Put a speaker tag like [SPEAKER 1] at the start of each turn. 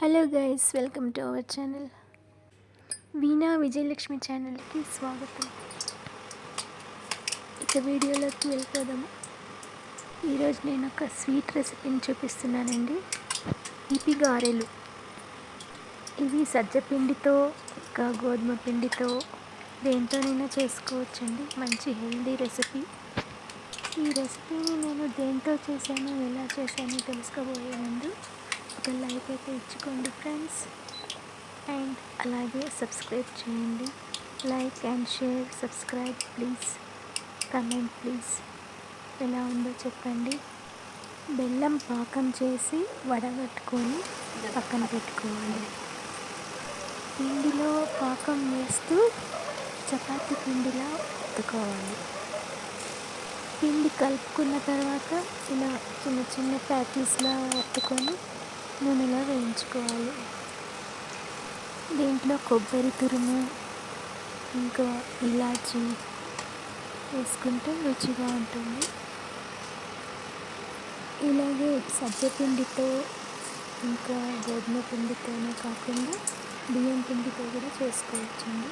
[SPEAKER 1] Hello guys, welcome to our channel. Veena Vijayalakshmi ఛానల్కి స్వాగతం. ఇక వీడియోలోకి వెళ్ళిపోదాము. ఈరోజు నేను ఒక స్వీట్ రెసిపీని చూపిస్తున్నానండి. తీపి గారెలు. ఇవి సజ్జ పిండితో ఇంకా గోధుమ పిండితో దేంతోనైనా చేసుకోవచ్చండి. మంచి హెల్దీ రెసిపీ. ఈ రెసిపీని నేను దేంతో చేశానో ఎలా చేశానో తెలుసుకోబోయే ముందు ఒక లైక్ అయితే ఇచ్చుకోండి ఫ్రెండ్స్. అండ్ అలాగే సబ్స్క్రైబ్ చేయండి. Like and share, subscribe please, comment please. ఎలా ఉందో చెప్పండి. బెల్లం పాకం చేసి వడగట్టుకొని పక్కన పెట్టుకోవాలి. పిండిలో పాకం వేస్తూ చపాతీ పిండిలా ఒత్తుకోవాలి. పిండి కలుపుకున్న తర్వాత ఇలా చిన్న చిన్న ప్యాటీస్లా ఒత్తుకొని నూనెలో వేయించుకోవాలి. దీంట్లో కొబ్బరి తురుము ఇంకా ఇలాచీ వేసుకుంటే రుచిగా ఉంటుంది. ఇలాగే సజ్జపిండితో ఇంకా గోధుమ పిండితోనే కాకుండా బియ్యం పిండితో కూడా చేసుకోవచ్చండి.